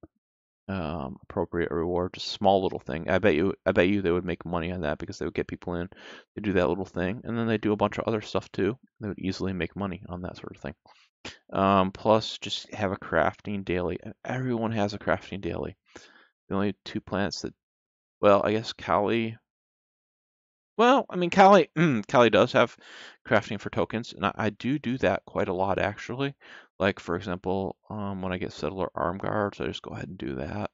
Appropriate reward, just a small little thing. I bet you they would make money on that because they would get people in to do that little thing, and then they do a bunch of other stuff too. They would easily make money on that sort of thing. Plus, just have a crafting daily. Everyone has a crafting daily. The only two planets that, well, I guess Kali. Well, I mean, Kali, Kali does have crafting for tokens, and I do that quite a lot actually. Like for example, when I get settler arm guards, I just go ahead and do that.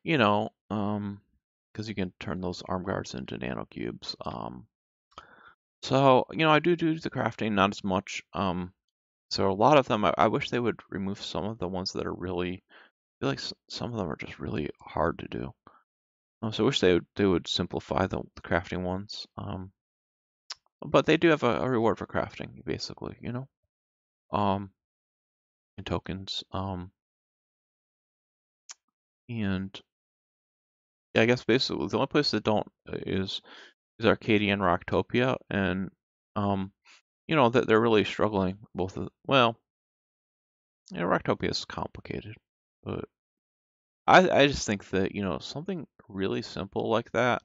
You know, because you can turn those arm guards into nano cubes. So I do the crafting, not as much. So a lot of them, I wish they would remove some of the ones that are really, I feel like some of them are just really hard to do. So I wish they would simplify the crafting ones. But they do have a reward for crafting, basically. Um, and tokens. And yeah, I guess basically the only place that don't is Arcadia and Rocktopia, and that they're really struggling. Well, Rocktopia is complicated, but I just think that something really simple like that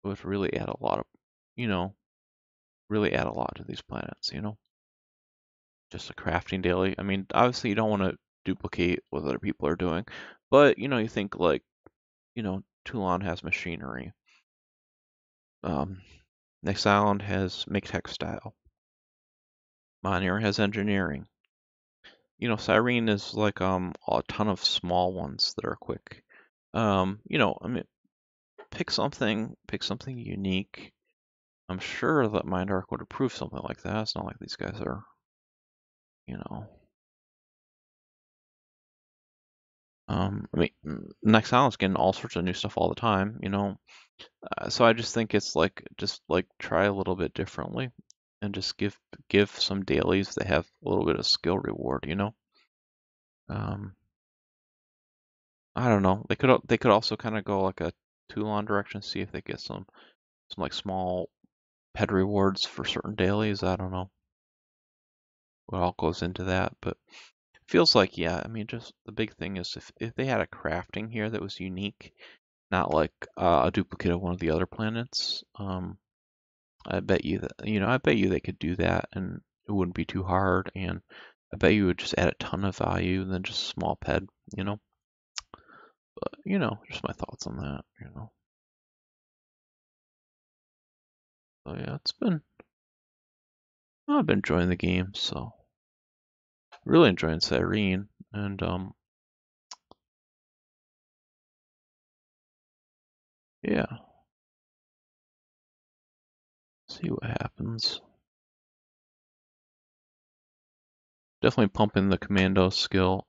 would really add a lot of you know really add a lot to these planets. Just a crafting daily. I mean, obviously you don't want to duplicate what other people are doing, but you think like Toulon has machinery. Next Island has make textile. Monier has engineering. Cyrene is like a ton of small ones that are quick. I mean, pick something unique. I'm sure that Mind Arc would approve something like that. It's not like these guys are, you know. I mean, Next Island's getting all sorts of new stuff all the time. So I just think it's like just like try a little bit differently, and just give some dailies that have a little bit of skill reward. Um, I don't know. They could also kind of go like Toulon direction, see if they get some like small ped rewards for certain dailies. I don't know what all goes into that, but feels like, yeah, I mean, just the big thing is if they had a crafting here that was unique, not like a duplicate of one of the other planets, I bet you that, I bet you they could do that and it wouldn't be too hard, and I bet you would just add a ton of value than just a small ped, but, just my thoughts on that, So yeah, I've been enjoying the game, so really enjoying Cyrene, and yeah, see what happens. Definitely pumping the commando skill.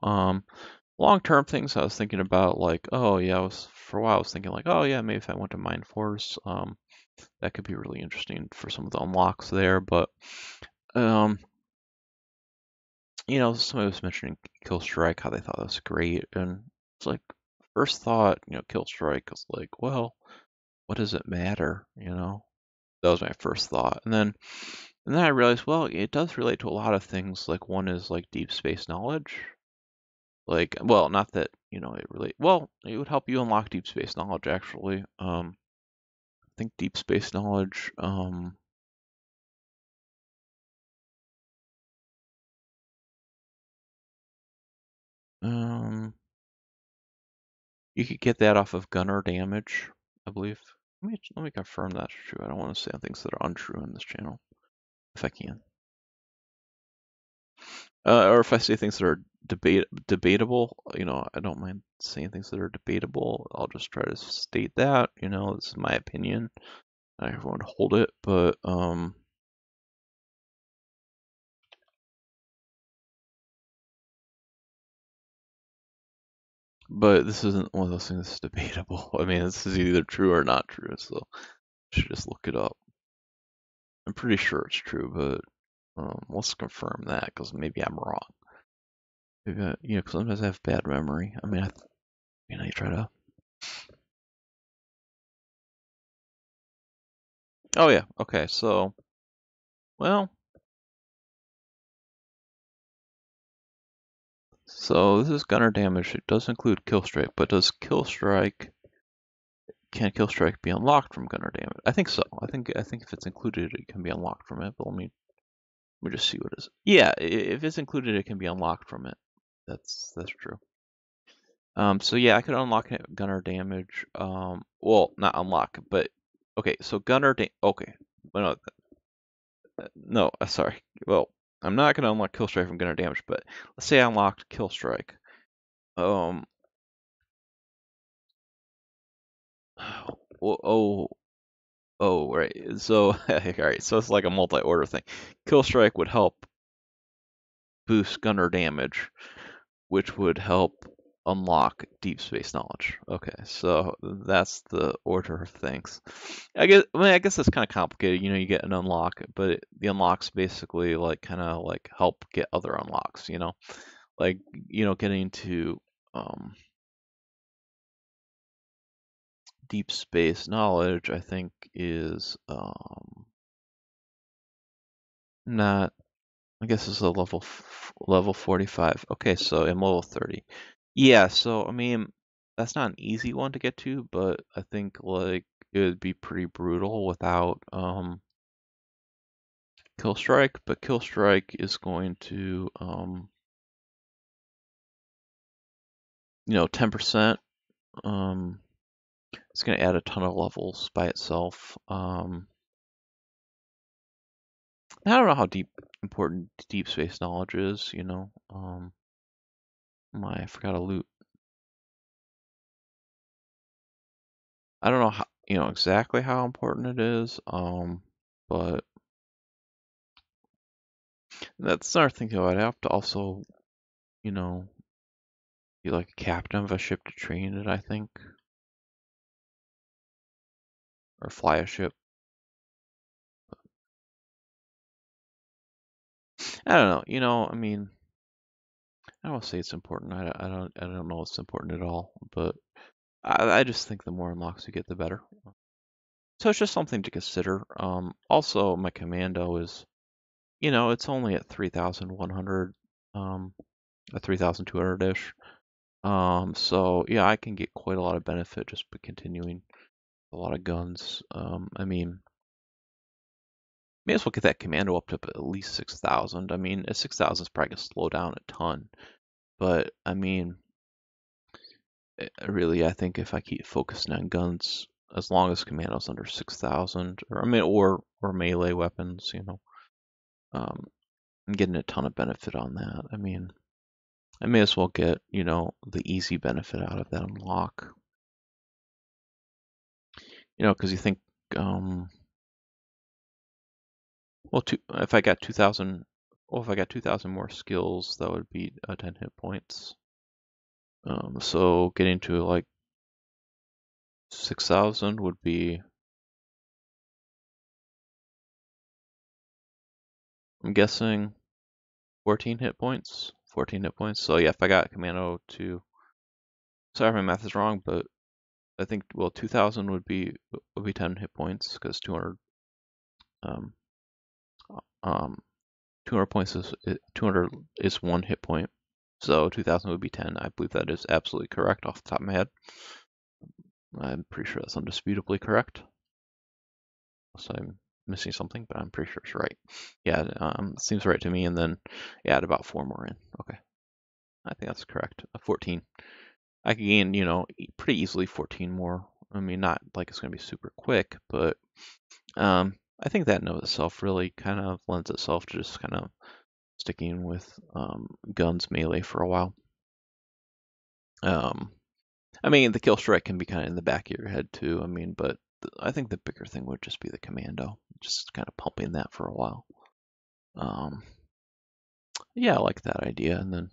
Long-term things I was thinking about, like, oh yeah, for a while I was thinking like, oh yeah, maybe if I went to Mind Force, that could be really interesting for some of the unlocks there. But um, somebody was mentioning Kill Strike, how they thought that was great, and it's like first thought, Kill Strike is like, well, what does it matter? That was my first thought, and then I realized, well, it does relate to a lot of things. Like one is like deep space knowledge. Like, well, not that, well, it would help you unlock deep space knowledge actually. I think deep space knowledge, um, you could get that off of gunner damage, I believe. Let me confirm that's true. I don't want to say things that are untrue on this channel, if I can. Or if I say things that are debatable, I don't mind saying things that are debatable. I'll just try to state that, this is my opinion. I won't hold it, but this isn't one of those things that's debatable. I mean, this is either true or not true, so I should just look it up. I'm pretty sure it's true, but let's confirm that because maybe I'm wrong. Maybe because sometimes I have bad memory. I mean, I try to. Oh yeah, okay. So, well, so this is gunner damage. It does include kill strike, but can kill strike be unlocked from gunner damage? I think so. I think if it's included, it can be unlocked from it. But let me just see what it is. Yeah, if it's included, it can be unlocked from it. That's true. So yeah, I could unlock gunner damage. Well, not unlock, but okay. So okay, well, no, sorry. Well, I'm not gonna unlock kill strike from gunner damage, but let's say I unlocked kill strike. Um, oh, right. So, all right. So it's like a multi-order thing. Kill strike would help boost gunner damage, which would help unlock deep space knowledge. Okay, so that's the order of things. I guess that's kind of complicated. You get an unlock, but the unlocks basically like kind of like help get other unlocks. Like getting to deep space knowledge. I think is not. I guess it's a level 45. Okay, so I'm level 30. Yeah, so I mean, that's not an easy one to get to, but I think like it would be pretty brutal without kill strike, but kill strike is going to 10%. It's going to add a ton of levels by itself. I don't know how important deep space knowledge is, I forgot to loot. I don't know how, exactly how important it is, but that's another thing though. I'd have to also, you know, be like a captain of a ship to train it, I think, or fly a ship. I don't know. I mean, I don't say it's important. I don't know if it's important at all, but I just think the more unlocks you get, the better. So it's just something to consider. Also, my commando is, it's only at 3,100, at 3,200-ish. So yeah, I can get quite a lot of benefit just by continuing a lot of guns. I mean, may as well get that commando up to at least 6,000. I mean, at 6,000 is probably gonna slow down a ton, but I mean, really, I think if I keep focusing on guns, as long as commando's under 6,000, or I mean, or melee weapons, I'm getting a ton of benefit on that. I mean, I may as well get, the easy benefit out of that unlock. Because you think, um, well, if I got 2,000, well, if I got 2,000 more skills, that would be 10 hit points. So getting to like 6,000 would be, I'm guessing, 14 hit points. 14 hit points. So yeah, if I got commando to, sorry if my math is wrong, but I think, well, 2,000 would be 10 hit points because 200 um um 200 points is 200 is 1 hit point. So 2,000 would be 10. I believe that is absolutely correct off the top of my head. I'm pretty sure that's undisputably correct. So I'm missing something, but I'm pretty sure it's right. Yeah, seems right to me. And then add about 4 more in. Okay, I think that's correct. 14. I can gain, pretty easily 14 more. I mean, not like it's going to be super quick, but I think that in of itself really kind of lends itself to just kind of sticking with guns melee for a while. Um, I mean, the kill strike can be kind of in the back of your head too. I mean, but I think the bigger thing would just be the commando, just kind of pumping that for a while. Um, yeah, I like that idea, and then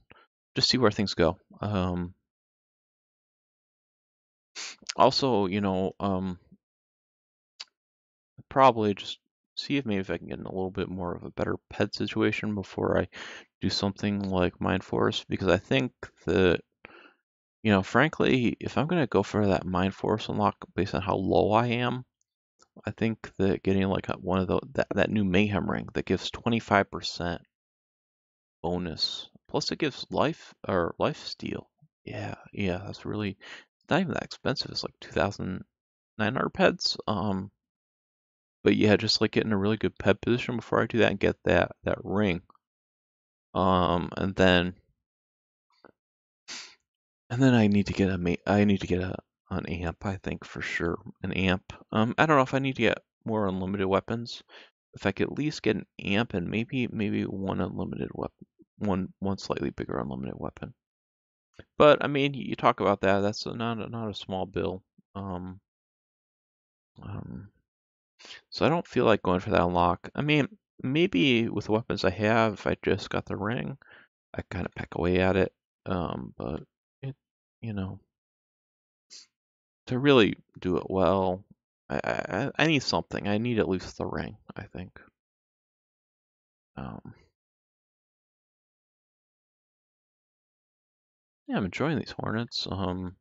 just see where things go. Also, probably just see if maybe if I can get in a little bit more of a better pet situation before I do something like Mind Forest, because I think that, frankly, if I'm gonna go for that Mind Forest unlock based on how low I am, I think that getting like one of that new Mayhem ring that gives 25% bonus, plus it gives life steal. Yeah, yeah, that's really not even that expensive. It's like 2,900 peds. But yeah, just like getting a really good ped position before I do that and get that ring. And then I need to get an amp, I think for sure. An amp. I don't know if I need to get more unlimited weapons. If I could at least get an amp and maybe one unlimited weapon, one slightly bigger unlimited weapon. But I mean, you talk about that. That's not a small bill. Um, um, so I don't feel like going for that unlock. I mean, maybe with the weapons I have, if I just got the ring, I kind of peck away at it. But it, you know, to really do it well, I need something. I need at least the ring, I think. Um, yeah, I'm enjoying these Hornets. I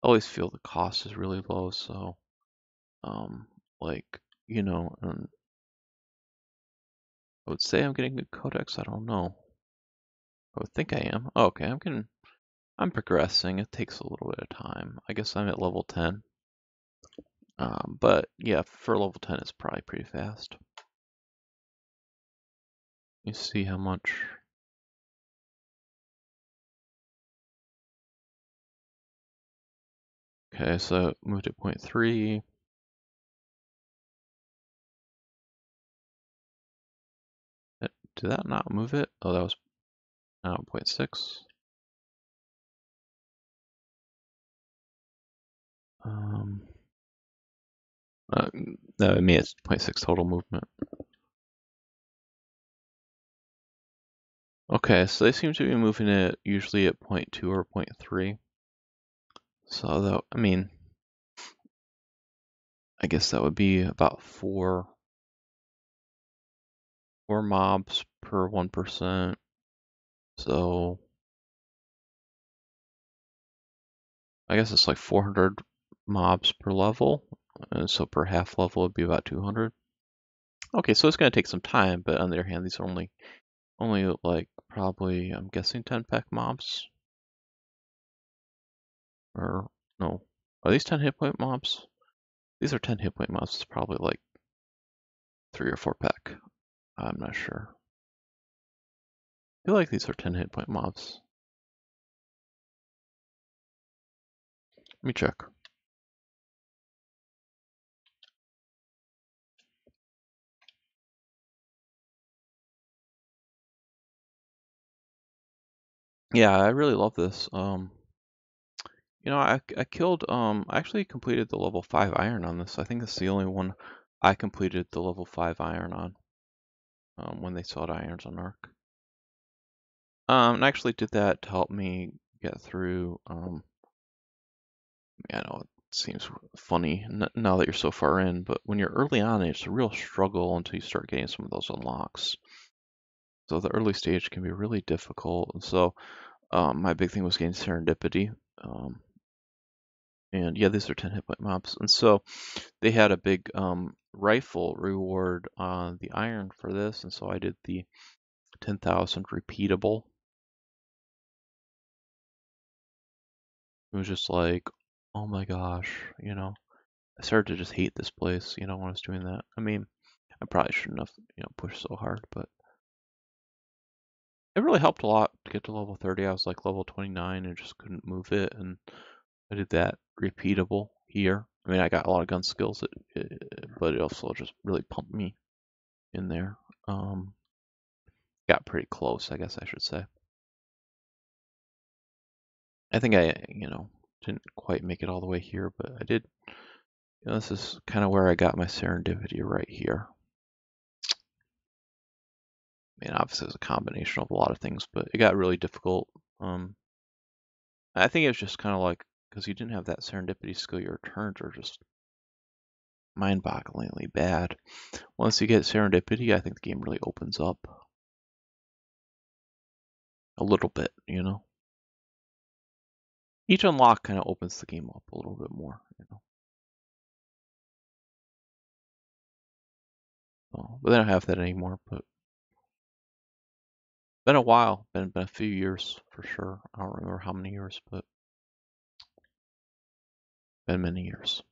always feel the cost is really low, so um, like I would say I'm getting good codex. I don't know. I would think I am. Oh, okay, I'm progressing. It takes a little bit of time. I guess I'm at level 10. But yeah, for level 10, it's probably pretty fast. You see how much. Okay, so moved at 0.3. Did that not move it? Oh, that was now 0.6. Um, no, I mean it's 0.6 total movement. Okay, so they seem to be moving it usually at 0.2 or 0.3. So that, I mean, I guess that would be about four mobs per 1%. So I guess it's like 400 mobs per level, and so per half level would be about 200. Okay, so it's going to take some time, but on the other hand, these are only like probably, I'm guessing, 10 pack mobs. Or no, are these 10 hit point mobs? These are 10 hit point mobs. It's probably like 3 or 4 pack. I'm not sure. I feel like these are 10 hit point mobs. Let me check. Yeah, I really love this. I killed, I actually completed the level 5 iron on this. I think this is the only one I completed the level 5 iron on, when they sold irons on Arc. And I actually did that to help me get through, I know it seems funny now that you're so far in, but when you're early on, it's a real struggle until you start getting some of those unlocks. So the early stage can be really difficult. And so my big thing was getting serendipity. And yeah, these are 10 hit point mobs. And so they had a big rifle reward on the iron for this. And so I did the 10,000 repeatable. It was just like, oh my gosh, I started to just hate this place, when I was doing that. I mean, I probably shouldn't have, pushed so hard, but it really helped a lot to get to level 30. I was like level 29 and just couldn't move it. And I did that repeatable here. I mean, I got a lot of gun skills, but it also just really pumped me in there. Got pretty close, I guess I should say. I think I, didn't quite make it all the way here, but I did. This is kind of where I got my serendipity right here. I mean, obviously, it's a combination of a lot of things, but it got really difficult. I think it was just kind of like, because you didn't have that serendipity skill, your turns are just mind-bogglingly bad. Once you get serendipity, I think the game really opens up a little bit, Each unlock kind of opens the game up a little bit more. But they don't have that anymore, but been a while, been a few years for sure. I don't remember how many years, but been many years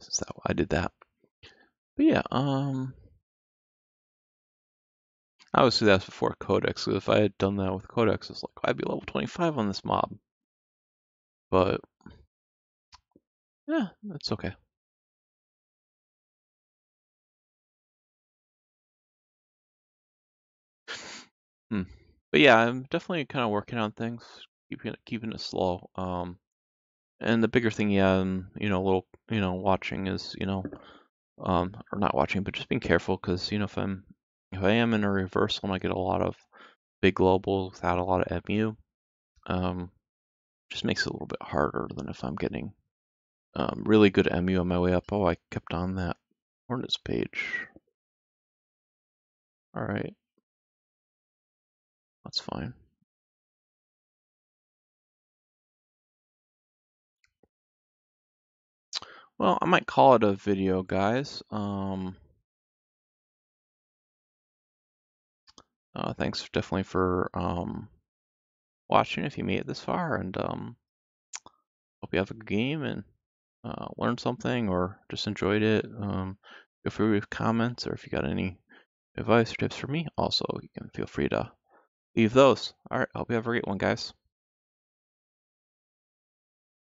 since that I did that. But yeah, obviously that's before Codex. So if I had done that with Codex, it's like I'd be level 25 on this mob. But yeah, that's okay. Hmm. But yeah, I'm definitely kind of working on things, keeping it slow. And the bigger thing, yeah, a little, watching is, or not watching, but just being careful because, if I am in a reversal and I get a lot of big globals without a lot of MU, just makes it a little bit harder than if I'm getting really good MU on my way up. Oh, I kept on that Hornets page. All right, that's fine. Well, I might call it a video, guys. Thanks definitely for watching if you made it this far, and hope you have a good game and learned something or just enjoyed it. Feel free to leave comments, or if you got any advice or tips for me, also you can feel free to leave those. All right, hope you have a great one, guys.